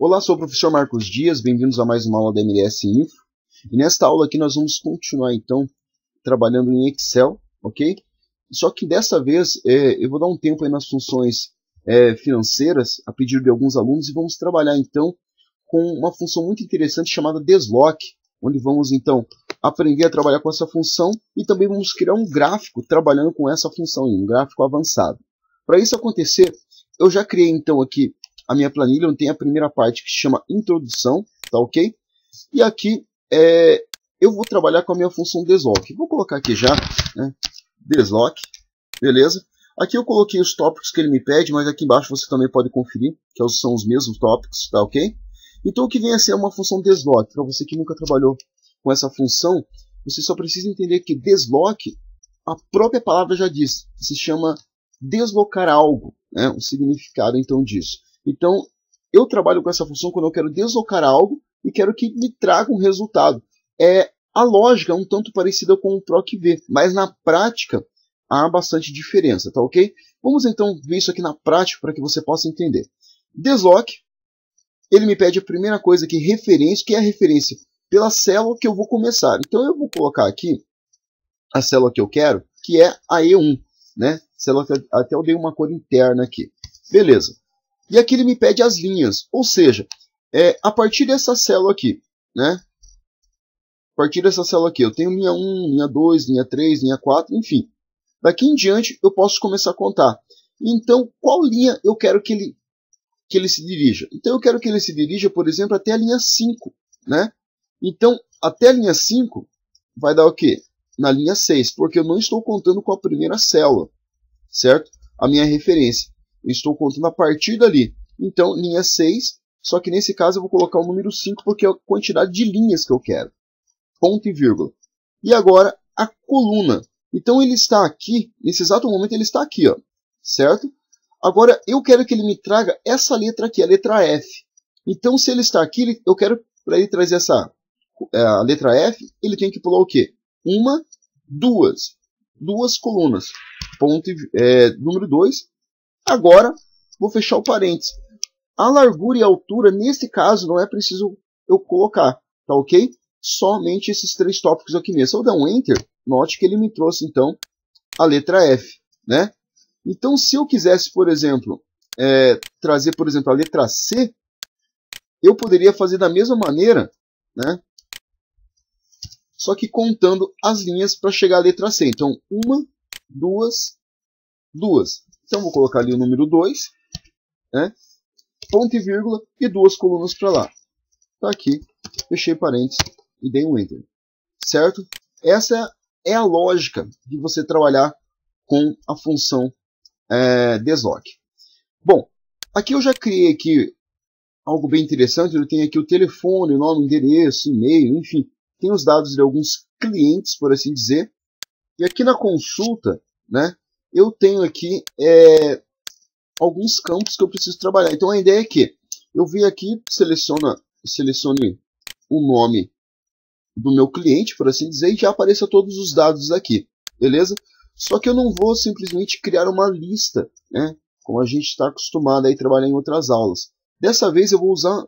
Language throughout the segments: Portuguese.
Olá, sou o professor Marcos Dias, bem-vindos a mais uma aula da MLS Info. E nesta aula aqui nós vamos continuar então trabalhando em Excel, ok? Só que dessa vez eu vou dar um tempo aí nas funções financeiras a pedido de alguns alunos e vamos trabalhar então com uma função muito interessante chamada desloc, onde vamos então aprender a trabalhar com essa função e também vamos criar um gráfico trabalhando com essa função, um gráfico avançado. Para isso acontecer, eu já criei então aqui a minha planilha, onde tem a primeira parte que se chama introdução, tá ok? E aqui eu vou trabalhar com a minha função desloc. Vou colocar aqui já, né? Desloc, beleza? Aqui eu coloquei os tópicos que ele me pede, mas aqui embaixo você também pode conferir, que são os mesmos tópicos, tá ok? Então o que vem a ser uma função desloc? Para você que nunca trabalhou com essa função, você só precisa entender que desloc, a própria palavra já diz, se chama deslocar algo, né? O significado então disso. Então, eu trabalho com essa função quando eu quero deslocar algo e quero que me traga um resultado. A lógica é um tanto parecida com o PROC-V, mas na prática há bastante diferença, tá ok? Vamos então ver isso aqui na prática para que você possa entender. Desloc, ele me pede a primeira coisa aqui, referência, que é a referência pela célula que eu vou começar. Então eu vou colocar aqui a célula que eu quero, que é a E1, né? Célula que até eu dei uma cor interna aqui. Beleza. E aqui ele me pede as linhas, ou seja, a partir dessa célula aqui, né? A partir dessa célula aqui, eu tenho linha 1, linha 2, linha 3, linha 4, enfim. Daqui em diante eu posso começar a contar. Então, qual linha eu quero que ele se dirija? Então, eu quero que ele se dirija, por exemplo, até a linha 5, né? Então, até a linha 5 vai dar o quê? Na linha 6, porque eu não estou contando com a primeira célula, certo? A minha referência. Eu estou contando a partir dali. Então, linha 6, só que nesse caso eu vou colocar o número 5 porque é a quantidade de linhas que eu quero. Ponto e vírgula. E agora, a coluna. Então, ele está aqui, nesse exato momento ele está aqui, ó, certo? Agora, eu quero que ele me traga essa letra aqui, a letra F. Então, se ele está aqui, eu quero, para ele trazer a letra F, ele tem que pular o quê? Duas colunas. Ponto número 2. Agora, vou fechar o parênteses. A largura e a altura, nesse caso, não é preciso eu colocar, tá ok? Somente esses três tópicos aqui mesmo. Se eu der um Enter, note que ele me trouxe, então, a letra F, né? Então, se eu quisesse, por exemplo, trazer, por exemplo, a letra C, eu poderia fazer da mesma maneira, né? Só que contando as linhas para chegar à letra C. Então, 1, 2. Então, vou colocar ali o número 2, né? Ponto e vírgula e duas colunas para lá. Tá aqui, fechei parênteses e dei um Enter. Certo? Essa é a lógica de você trabalhar com a função desloc. Bom, aqui eu já criei aqui algo bem interessante. Eu tenho aqui o telefone, o nome, endereço, e-mail, enfim. Tem os dados de alguns clientes, por assim dizer. E aqui na consulta, né? Eu tenho aqui alguns campos que eu preciso trabalhar. Então a ideia é que eu venho aqui, selecione o nome do meu cliente, por assim dizer, e já apareça todos os dados aqui, beleza? Só que eu não vou simplesmente criar uma lista, né? Como a gente está acostumado a trabalhar em outras aulas. Dessa vez eu vou usar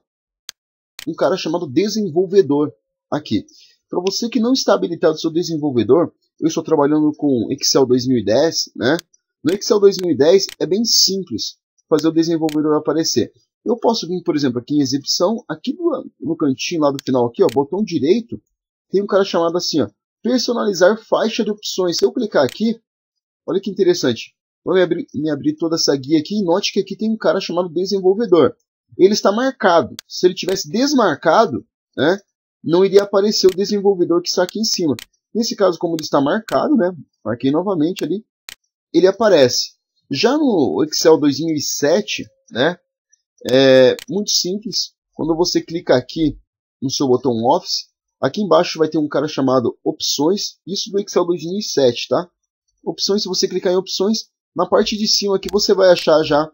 um cara chamado desenvolvedor aqui. Para você que não está habilitado seu desenvolvedor, eu estou trabalhando com Excel 2010, né? No Excel 2010 é bem simples fazer o desenvolvedor aparecer. Eu posso vir, por exemplo, aqui em exibição, aqui no cantinho lá do final, aqui, ó, botão direito, tem um cara chamado assim, ó, personalizar faixa de opções. Se eu clicar aqui, olha que interessante, vou me abrir toda essa guia aqui e note que aqui tem um cara chamado desenvolvedor. Ele está marcado. Se ele tivesse desmarcado, né, não iria aparecer o desenvolvedor que está aqui em cima. Nesse caso, como ele está marcado, né, marquei novamente ali, ele aparece. Já no Excel 2007, né, é muito simples. Quando você clica aqui no seu botão Office, aqui embaixo vai ter um cara chamado Opções. Isso do Excel 2007, tá? Opções, se você clicar em Opções, na parte de cima aqui você vai achar já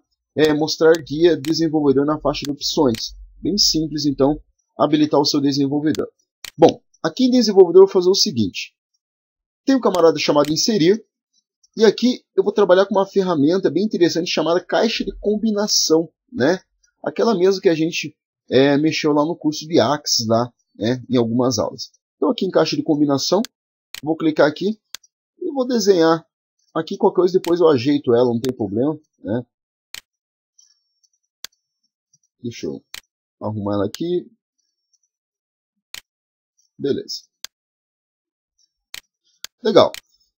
mostrar guia desenvolvedor na faixa de opções. Bem simples, então, habilitar o seu desenvolvedor. Bom, aqui em desenvolvedor eu vou fazer o seguinte. Tem um camarada chamado Inserir. E aqui eu vou trabalhar com uma ferramenta bem interessante chamada caixa de combinação, né? Aquela mesmo que a gente mexeu lá no curso de Axis, lá, em algumas aulas. Então aqui em caixa de combinação, vou clicar aqui e vou desenhar. Aqui qualquer coisa depois eu ajeito ela, não tem problema, né? Deixa eu arrumar ela aqui. Beleza. Legal.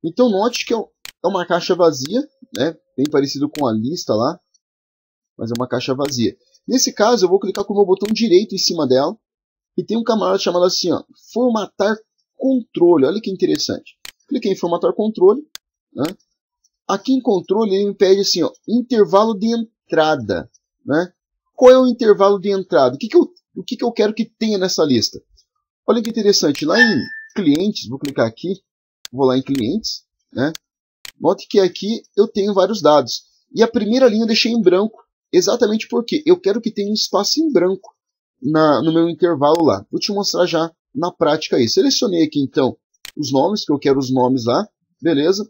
Então note que é uma caixa vazia, né? Bem parecido com a lista lá, mas é uma caixa vazia. Nesse caso eu vou clicar com o meu botão direito em cima dela e tem um camarada chamado assim, ó, formatar controle. Olha que interessante. Cliquei em formatar controle, né? Aqui em controle ele me pede assim, ó, intervalo de entrada, né? Qual é o intervalo de entrada? O que eu quero que tenha nessa lista? Olha que interessante, lá em clientes, vou clicar aqui, vou lá em clientes, né? Note que aqui eu tenho vários dados. E a primeira linha eu deixei em branco, exatamente porque eu quero que tenha um espaço em branco no meu intervalo lá. Vou te mostrar já na prática aí. Selecionei aqui então os nomes, que eu quero os nomes lá, beleza?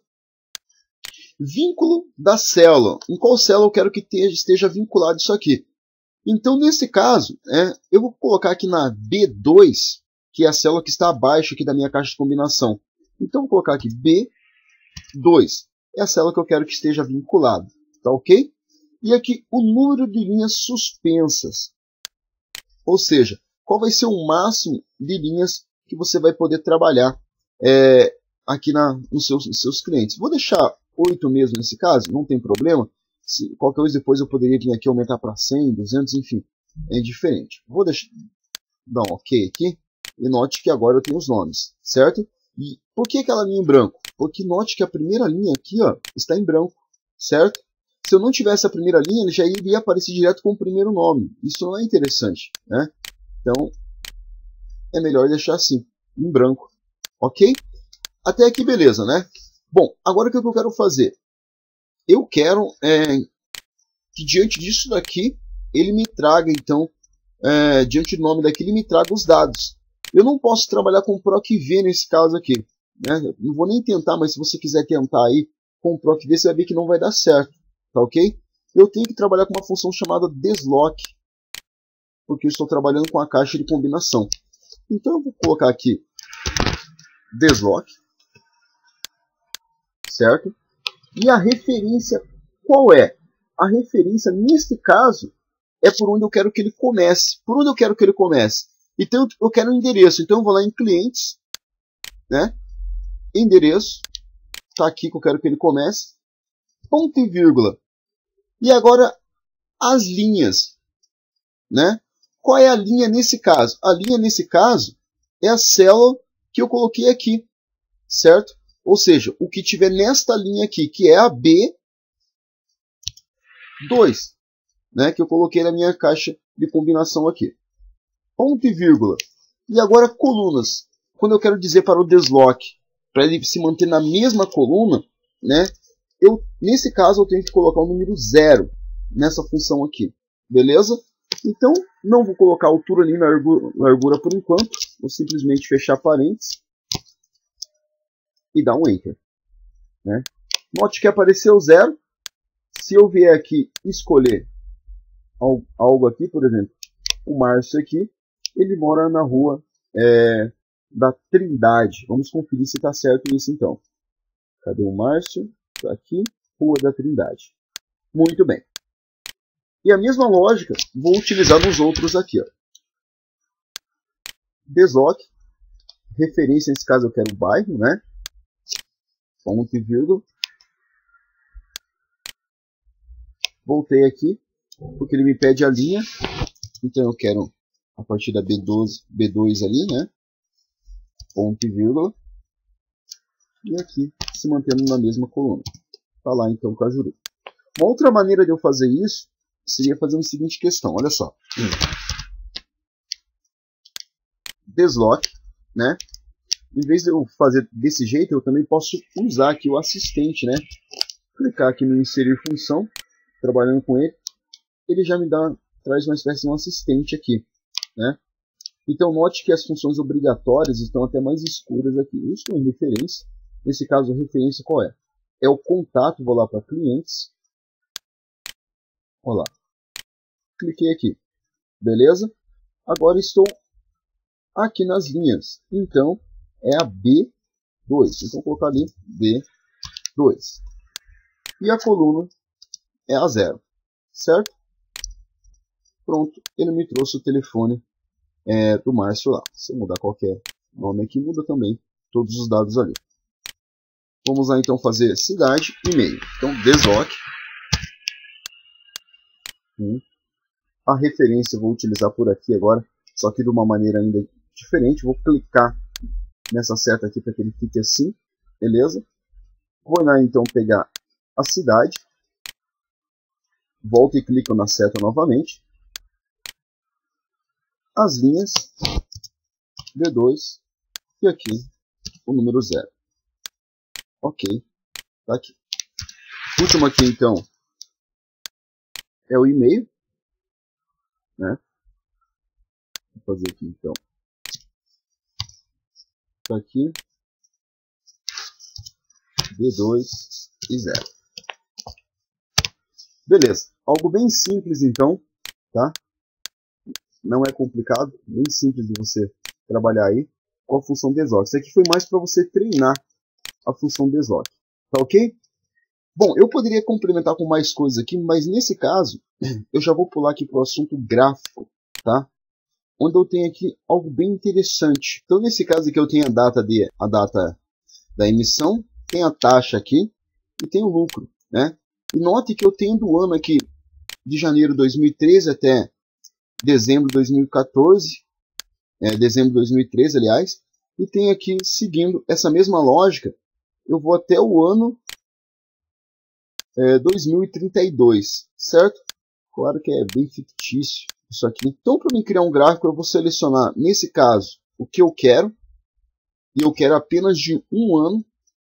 Vínculo da célula. Em qual célula eu quero que esteja vinculado isso aqui? Então, nesse caso, eu vou colocar aqui na B2, que é a célula que está abaixo aqui da minha caixa de combinação. Então, vou colocar aqui B2. É a célula que eu quero que esteja vinculado. Tá ok? E aqui o número de linhas suspensas. Ou seja, qual vai ser o máximo de linhas que você vai poder trabalhar aqui nos seus clientes. Vou deixar 8 mesmo nesse caso, não tem problema. Qualquer coisa depois eu poderia vir aqui aumentar para 100, 200, enfim. É indiferente. Vou dar um OK aqui. E note que agora eu tenho os nomes, certo? E por que aquela linha em branco? Porque note que a primeira linha aqui, ó, está em branco, certo? Se eu não tivesse a primeira linha, ele já iria aparecer direto com o primeiro nome. Isso não é interessante, né? Então, é melhor deixar assim, em branco. Ok? Até aqui beleza, né? Bom, agora o que eu quero fazer? Eu quero que diante disso daqui, ele me traga, então, diante do nome daqui, ele me traga os dados. Eu não posso trabalhar com PROC-V nesse caso aqui. Né? Não vou nem tentar, mas se você quiser tentar aí com PROC-V, você vai ver que não vai dar certo. Tá ok? Eu tenho que trabalhar com uma função chamada desloc, porque eu estou trabalhando com a caixa de combinação. Então eu vou colocar aqui desloc, certo? E a referência qual é? A referência, neste caso, é por onde eu quero que ele comece. Por onde eu quero que ele comece? Então eu quero um endereço. Então eu vou lá em clientes, né? Endereço, está aqui que eu quero que ele comece, ponto e vírgula. E agora as linhas, né? Qual é a linha nesse caso? A linha nesse caso é a célula que eu coloquei aqui, certo? Ou seja, o que tiver nesta linha aqui, que é a B2, né? Que eu coloquei na minha caixa de combinação aqui. Ponto e vírgula. E agora colunas. Quando eu quero dizer para o desloc, para ele se manter na mesma coluna, né? Nesse caso eu tenho que colocar o número 0 nessa função aqui. Beleza? Então, não vou colocar altura nem largura por enquanto. Vou simplesmente fechar parênteses e dar um Enter. Né? Note que apareceu 0. Se eu vier aqui escolher algo aqui, por exemplo, o Márcio aqui, ele mora na rua da Trindade. Vamos conferir se está certo isso então. Cadê o Márcio? Está aqui, Rua da Trindade. Muito bem. E a mesma lógica vou utilizar nos outros aqui. Ó. Desloc, referência, nesse caso eu quero o bairro, né? Ponto e vírgula. Voltei aqui, porque ele me pede a linha. Então eu quero a partir da B2 ali, né? Ponto e vírgula. E aqui, se mantendo na mesma coluna. Está lá então com a Juru. Uma outra maneira de eu fazer isso seria fazer a seguinte questão, olha só. Desloc, né? Em vez de eu fazer desse jeito, eu também posso usar aqui o assistente, né? Clicar aqui no inserir função, trabalhando com ele, ele já me traz uma espécie de um assistente aqui, né? Então note que as funções obrigatórias estão até mais escuras aqui. Eu estou em referência. Nesse caso, a referência qual é? É o contato, vou lá para clientes. Olha lá. Cliquei aqui. Beleza? Agora estou aqui nas linhas. Então, é a B2. Então, vou colocar ali B2. E a coluna é a 0. Certo? Pronto. Ele me trouxe o telefone do Márcio lá. Se eu mudar qualquer nome aqui, muda também todos os dados ali. Vamos lá então fazer cidade e e-mail. Então, desloc. A referência eu vou utilizar por aqui agora, só que de uma maneira ainda diferente. Vou clicar nessa seta aqui para que ele fique assim, beleza? Vou lá então pegar a cidade, volto e clico na seta novamente, as linhas, B2 e aqui o número 0. Ok, tá aqui. O último aqui então é o e-mail, né? Vou fazer aqui então. Tá aqui. B2 e 0. Beleza. Algo bem simples então, tá? Não é complicado, bem simples de você trabalhar aí com a função desloc. Isso aqui foi mais para você treinar a função desloc. Tá ok? Bom, eu poderia complementar com mais coisas aqui, mas nesse caso eu já vou pular aqui para o assunto gráfico, tá? Onde eu tenho aqui algo bem interessante. Então nesse caso aqui eu tenho a data da emissão, tem a taxa aqui e tem o lucro, né? E note que eu tenho do ano aqui de janeiro de 2013 até dezembro de 2014, dezembro de 2013, aliás, e tem aqui, seguindo essa mesma lógica, eu vou até o ano 2032, certo? Claro que é bem fictício isso aqui. Então, para mim criar um gráfico, eu vou selecionar, nesse caso, o que eu quero, e eu quero apenas de um ano,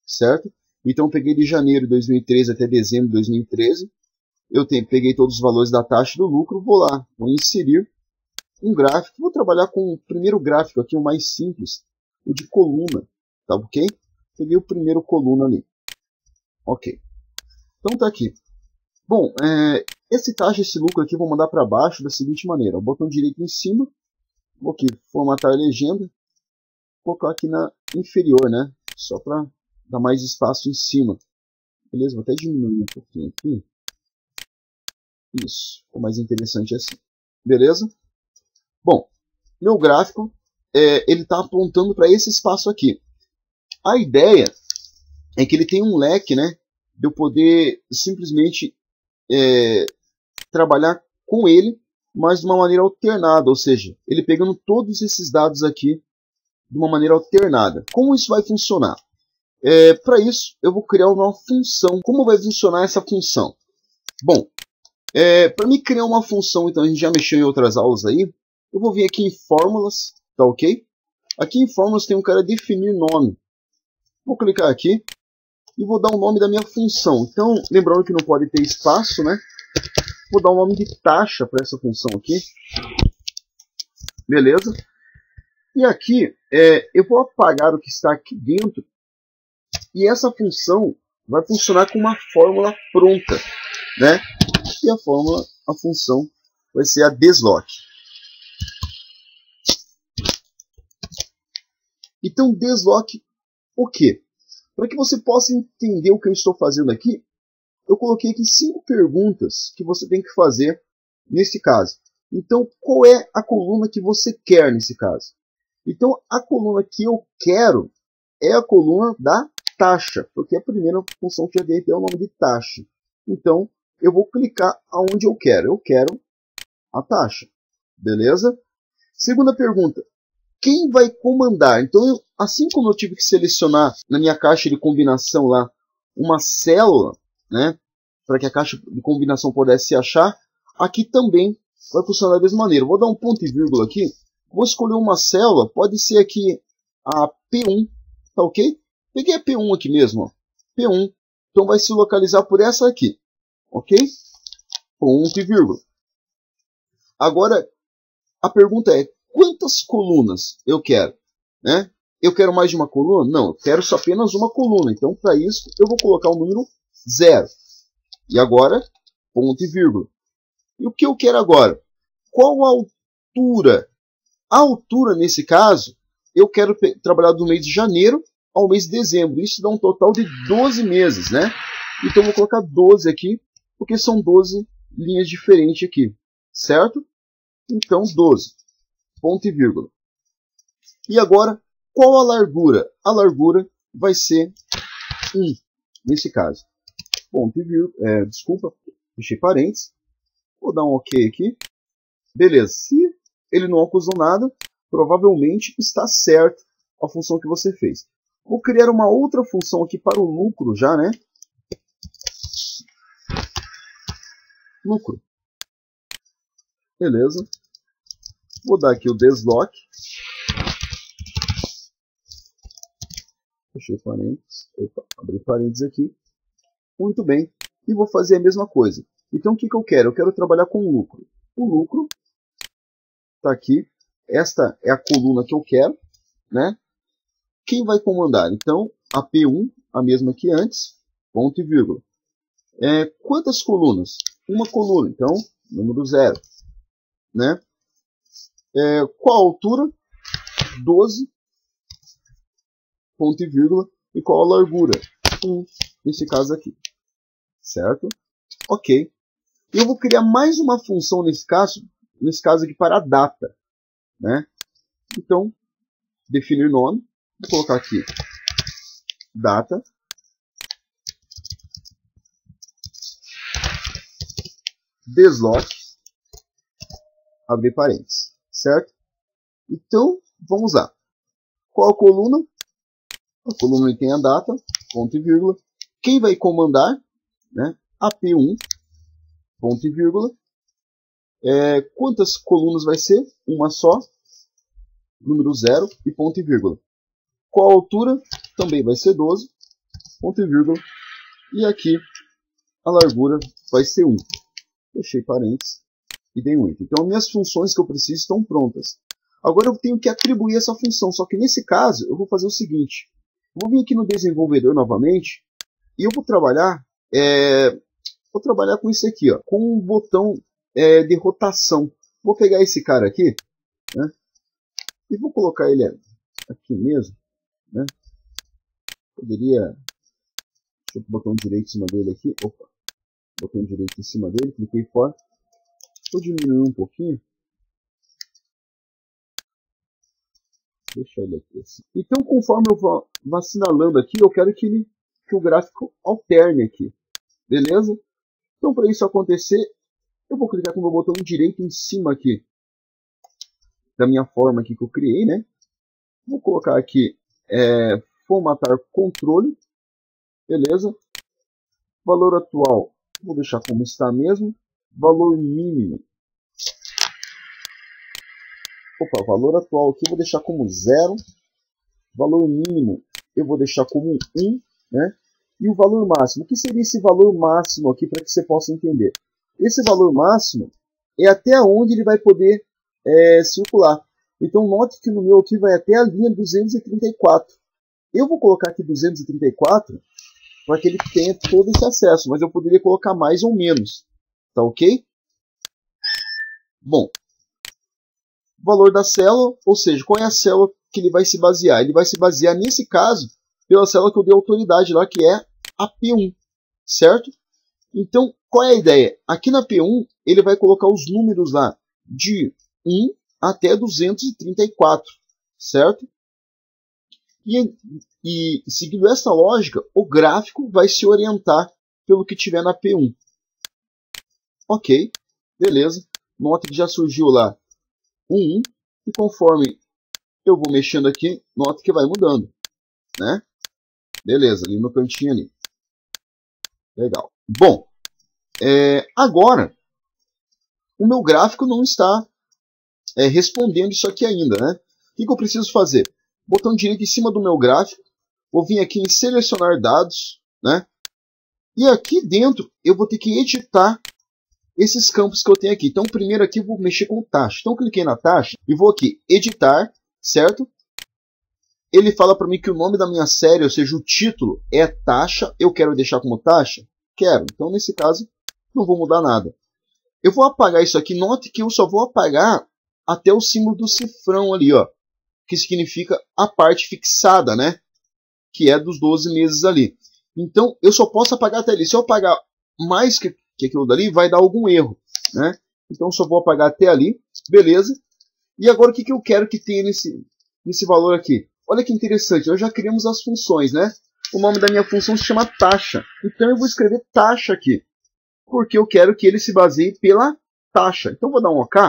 certo? Então, eu peguei de janeiro de 2013 até dezembro de 2013, peguei todos os valores da taxa e do lucro, vou lá, vou inserir um gráfico, vou trabalhar com o primeiro gráfico aqui, o mais simples, o de coluna, tá ok? Peguei o primeiro coluna ali, ok. Então tá aqui. Bom, esse taxa, esse lucro aqui, eu vou mandar para baixo da seguinte maneira, o botão direito em cima, vou aqui, formatar a legenda, vou colocar aqui na inferior, né? Só para dar mais espaço em cima. Beleza? Vou até diminuir um pouquinho aqui. Isso, ficou mais interessante assim. Beleza? Bom, meu gráfico, ele está apontando para esse espaço aqui. A ideia é que ele tem um leque, né? De eu poder simplesmente trabalhar com ele, mas de uma maneira alternada, ou seja, ele pegando todos esses dados aqui de uma maneira alternada. Como isso vai funcionar? Para isso, eu vou criar uma função. Como vai funcionar essa função? Bom, para mim criar uma função, então a gente já mexeu em outras aulas aí, eu vou vir aqui em fórmulas, tá ok? Aqui em fórmulas tem um cara definir nome. Vou clicar aqui e vou dar o nome da minha função. Então, lembrando que não pode ter espaço, né? Vou dar o nome de taxa para essa função aqui. Beleza? E aqui, eu vou apagar o que está aqui dentro. E essa função vai funcionar com uma fórmula pronta, né? E a função vai ser a desloc. Então, desloc o quê? Para que você possa entender o que eu estou fazendo aqui, eu coloquei aqui 5 perguntas que você tem que fazer nesse caso. Então, qual é a coluna que você quer nesse caso? Então, a coluna que eu quero é a coluna da taxa, porque a primeira função que eu dei é o nome de taxa. Então, eu vou clicar aonde eu quero. Eu quero a taxa. Beleza? Segunda pergunta. Quem vai comandar? Então, assim como eu tive que selecionar na minha caixa de combinação lá uma célula, né, para que a caixa de combinação pudesse se achar, aqui também vai funcionar da mesma maneira. Vou dar um ponto e vírgula aqui. Vou escolher uma célula, pode ser aqui a P1, tá ok? Peguei a P1 aqui mesmo, ó. P1. Então vai se localizar por essa aqui, ok? Ponto e vírgula. Agora, a pergunta é, quantas colunas eu quero? Né? Eu quero mais de uma coluna? Não, eu quero só apenas uma coluna. Então, para isso, eu vou colocar o número 0. E agora, ponto e vírgula. E o que eu quero agora? Qual a altura A altura, nesse caso, eu quero trabalhar do mês de janeiro ao mês de dezembro. Isso dá um total de 12 meses, né? Então, eu vou colocar 12 aqui, porque são 12 linhas diferentes aqui, certo? Então, 12, ponto e vírgula. E agora, qual a largura? A largura vai ser 1, nesse caso. Ponto e vírgula, desculpa, fechei parênteses. Vou dar um OK aqui. Beleza, se ele não acusou nada, provavelmente está certo a função que você fez. Vou criar uma outra função aqui para o lucro já, né? Lucro. Beleza. Vou dar aqui o desloc. Fechei parênteses. Opa, abri parênteses aqui. Muito bem. E vou fazer a mesma coisa. Então o que eu quero? Eu quero trabalhar com o lucro. O lucro está aqui. Esta é a coluna que eu quero, né? Quem vai comandar? Então, a P1, a mesma que antes, ponto e vírgula. Quantas colunas? Uma coluna, então, número 0. Né? Qual a altura? 12, ponto e vírgula. E qual a largura? 1, nesse caso aqui. Certo? Ok. E eu vou criar mais uma função nesse caso aqui para a data. Né? Então, definir nome. Vou colocar aqui data. Desloc. Abrir parênteses. Certo? Então, vamos lá. Qual a coluna? A coluna tem a data, ponto e vírgula. Quem vai comandar? Né? A P1, ponto e vírgula. Quantas colunas vai ser? Uma só. Número 0 e ponto e vírgula. Qual a altura? Também vai ser 12, ponto e vírgula. E aqui a largura vai ser 1. Fechei parênteses e dei um enter. Então, as minhas funções que eu preciso estão prontas. Agora eu tenho que atribuir essa função, só que nesse caso eu vou fazer o seguinte. Vou vir aqui no desenvolvedor novamente e eu vou trabalhar com isso aqui, ó, com um botão de rotação. Vou pegar esse cara aqui, né, e vou colocar ele aqui mesmo. Né. Poderia... Deixa eu botar um direito em cima dele aqui. Opa, botão direito em cima dele, cliquei fora. Vou diminuir um pouquinho. Deixa ele aqui assim. Então, conforme eu vou assinalando aqui, eu quero que o gráfico alterne aqui. Beleza? Então, para isso acontecer, eu vou clicar com o meu botão direito em cima aqui da minha forma aqui que eu criei, né? Vou colocar aqui formatar controle. Beleza? Valor atual, vou deixar como está mesmo. Valor mínimo. Opa, valor atual aqui eu vou deixar como 0. Valor mínimo eu vou deixar como 1. Né? E o valor máximo. O que seria esse valor máximo aqui para que você possa entender? Esse valor máximo é até onde ele vai poder circular. Então note que no meu aqui vai até a linha 234. Eu vou colocar aqui 234 para que ele tenha todo esse acesso. Mas eu poderia colocar mais ou menos. Tá ok? Bom. Valor da célula, ou seja, qual é a célula que ele vai se basear? Ele vai se basear, nesse caso, pela célula que eu dei autoridade lá, que é a P1, certo? Então, qual é a ideia? Aqui na P1, ele vai colocar os números lá de 1 até 234, certo? E seguindo essa lógica, o gráfico vai se orientar pelo que tiver na P1. Ok, beleza. Nota que já surgiu lá 1, e conforme eu vou mexendo aqui, nota que vai mudando, né? Beleza, ali no cantinho ali. Legal. Bom, agora, o meu gráfico não está respondendo isso aqui ainda, né? O que eu preciso fazer? Botão direito em cima do meu gráfico, vou vir aqui em selecionar dados, né? E aqui dentro eu vou ter que editar esses campos que eu tenho aqui. Então, primeiro aqui eu vou mexer com taxa. Então, cliquei na taxa e vou aqui, editar, certo? Ele fala para mim que o nome da minha série, ou seja, o título, é taxa. Eu quero deixar como taxa? Quero. Então, nesse caso, não vou mudar nada. Eu vou apagar isso aqui. Note que eu só vou apagar até o símbolo do cifrão ali, ó, que significa a parte fixada, né? Que é dos 12 meses ali. Então, eu só posso apagar até ali. Se eu apagar mais que aquilo dali, vai dar algum erro, né? Então, só vou apagar até ali, beleza? E agora, o que eu quero que tenha nesse valor aqui? Olha que interessante, nós já criamos as funções, né? O nome da minha função se chama taxa. Então, eu vou escrever taxa aqui, porque eu quero que ele se baseie pela taxa. Então, vou dar um OK.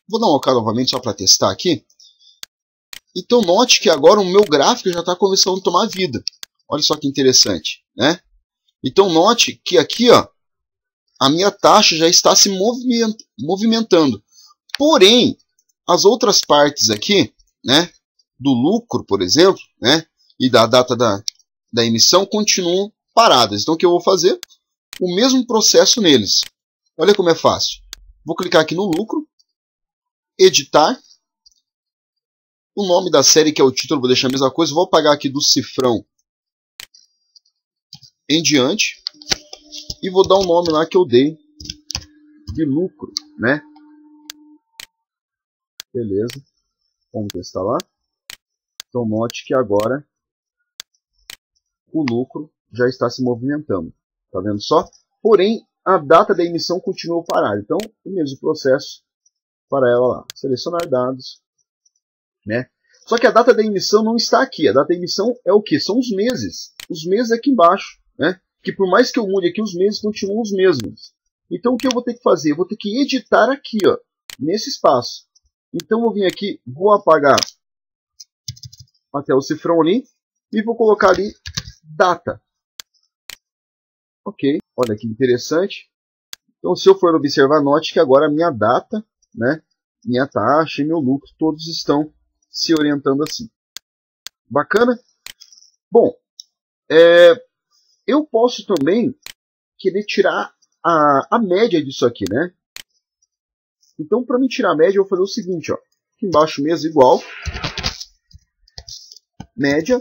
Vou dar um OK novamente só para testar aqui. Então note que agora o meu gráfico já está começando a tomar vida. Olha só que interessante, né? Então note que aqui, ó, a minha taxa já está se movimentando. Porém, as outras partes aqui, né, do lucro, por exemplo, né, e da data da emissão continuam paradas. Então o que eu vou fazer? O mesmo processo neles. Olha como é fácil. Vou clicar aqui no lucro, editar. O nome da série, que é o título, vou deixar a mesma coisa. Vou apagar aqui do cifrão em diante. E vou dar um nome lá que eu dei de lucro, né? Beleza. Vamos testar lá. Então note que agora o lucro já está se movimentando. Tá vendo só? Porém, a data da emissão continua parada. Então, o mesmo processo para ela lá. Selecionar dados, né? Só que a data da emissão não está aqui. A data da emissão é o que? São os meses. Os meses aqui embaixo, né? Que por mais que eu mude aqui, os meses continuam os mesmos. Então o que eu vou ter que fazer? Eu vou ter que editar aqui, ó, nesse espaço. Então eu vou vir aqui, vou apagar até o cifrão ali e vou colocar ali data. Ok, olha que interessante. Então se eu for observar, note que agora a minha data, né, minha taxa e meu lucro, todos estão se orientando assim. Bacana? Bom, eu posso também querer tirar a média disso aqui, né? Então, para me tirar a média, eu vou fazer o seguinte, ó. Aqui embaixo mesmo, igual. Média.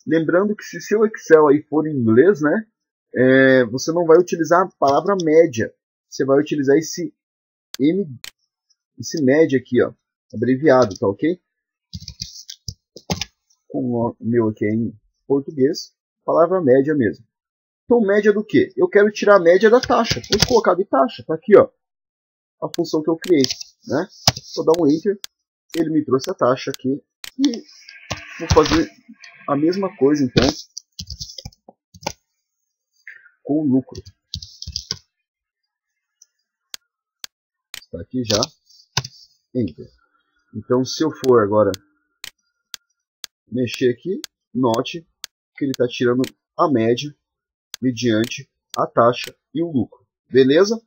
Lembrando que se seu Excel aí for em inglês, né? Você não vai utilizar a palavra média. Você vai utilizar esse média aqui, ó. Abreviado, tá ok? Como o meu aqui é em português, palavra média mesmo. Então, média do quê? Eu quero tirar a média da taxa. Vou colocar de taxa. Tá aqui, ó. A função que eu criei, né? Vou dar um Enter. Ele me trouxe a taxa aqui. E vou fazer a mesma coisa, então, com o lucro. Está aqui já. Enter. Então, se eu for agora mexer aqui, note que ele está tirando a média mediante a taxa e o lucro. Beleza?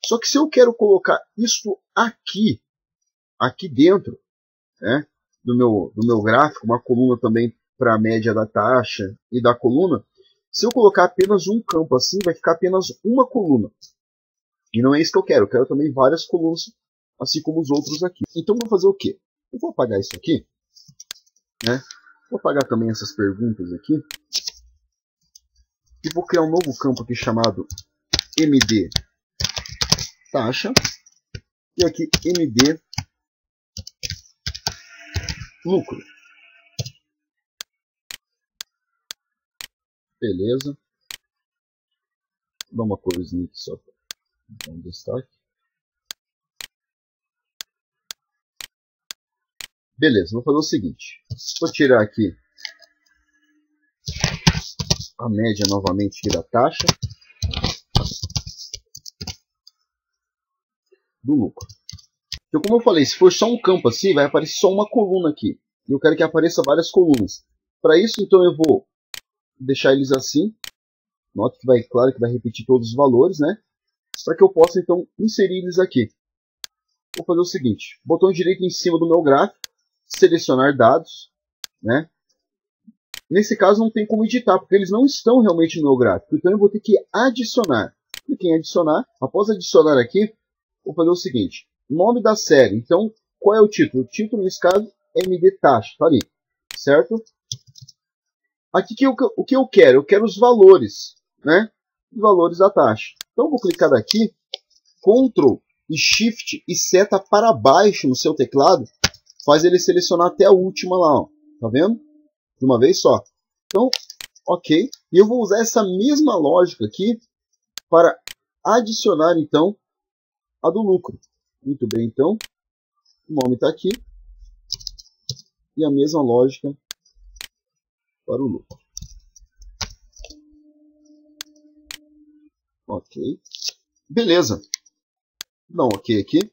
Só que se eu quero colocar isso aqui dentro, né, do meu gráfico, uma coluna também para a média da taxa e da coluna, se eu colocar apenas um campo assim, vai ficar apenas uma coluna. E não é isso que eu quero. Eu quero também várias colunas, assim como os outros aqui. Então vou fazer o quê? Eu vou apagar isso aqui, né? Vou apagar também essas perguntas aqui. E vou criar um novo campo aqui chamado MD taxa. E aqui MD lucro. Beleza. Vou dar uma corzinha aqui só para dar um destaque. Beleza, vou fazer o seguinte. Vou tirar aqui a média novamente aqui da taxa do lucro. Então, como eu falei, se for só um campo assim, vai aparecer só uma coluna aqui. E eu quero que apareça várias colunas. Para isso, então, eu vou deixar eles assim. Note que vai, claro, que vai repetir todos os valores, né? Para que eu possa, então, inserir eles aqui. Vou fazer o seguinte. Botão direito em cima do meu gráfico. Selecionar dados, né? Nesse caso, não tem como editar, porque eles não estão realmente no meu gráfico. Então, eu vou ter que adicionar. Cliquei em adicionar. Após adicionar aqui, vou fazer o seguinte. Nome da série. Então, qual é o título? O título, nesse caso, é MD taxa. Tá ali. Certo? Aqui o que eu quero? Eu quero os valores, né? Os valores da taxa. Então, eu vou clicar aqui. Ctrl e Shift e seta para baixo no seu teclado, faz ele selecionar até a última lá, ó. Tá vendo? De uma vez só. Então, ok. E eu vou usar essa mesma lógica aqui para adicionar, então, a do lucro. Muito bem, então. O nome está aqui. E a mesma lógica para o lucro. Ok. Beleza. Dá um ok aqui.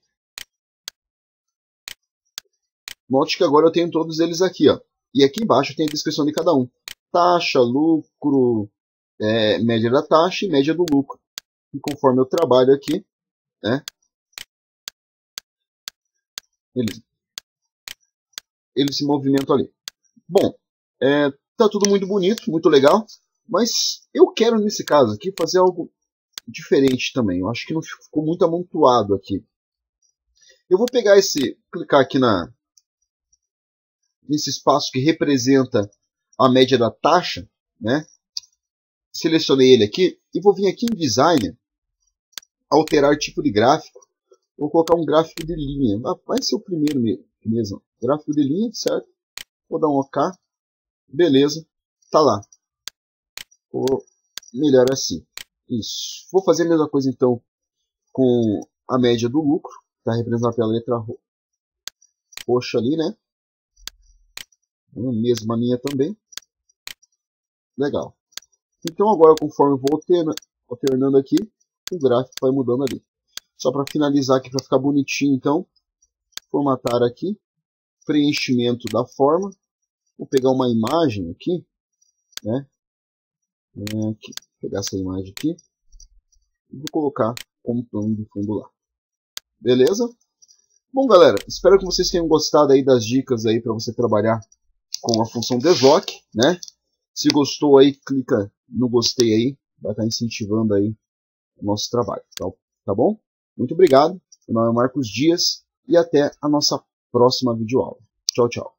Note que agora eu tenho todos eles aqui, ó. E aqui embaixo tem a descrição de cada um. Taxa, lucro, média da taxa e média do lucro. E conforme eu trabalho aqui, né, eles se movimentam ali. Bom, tá tudo muito bonito, muito legal. Mas eu quero, nesse caso aqui, fazer algo diferente também. Eu acho que não ficou muito amontoado aqui. Eu vou pegar clicar aqui nesse espaço que representa a média da taxa, né? Selecionei ele aqui e vou vir aqui em Designer, alterar tipo de gráfico. Vou colocar um gráfico de linha. Vai ser o primeiro mesmo. Gráfico de linha, certo? Vou dar um OK. Beleza. Tá lá. Melhor assim. Isso. Vou fazer a mesma coisa então com a média do lucro. Está representada pela letra roxa ali, né? A mesma linha também. Legal. Então agora, conforme eu vou alternando aqui, o gráfico vai mudando ali. Só para finalizar aqui, para ficar bonitinho, então, formatar aqui, preenchimento da forma. Vou pegar uma imagem aqui, né? Aqui, pegar essa imagem aqui e vou colocar como plano de fundo lá. Beleza? Bom, galera, espero que vocês tenham gostado aí das dicas aí para você trabalhar com a função desloc, né? Se gostou aí, clica no gostei aí, vai estar incentivando aí o nosso trabalho, tá bom? Muito obrigado, meu nome é Marcos Dias e até a nossa próxima videoaula. Tchau, tchau.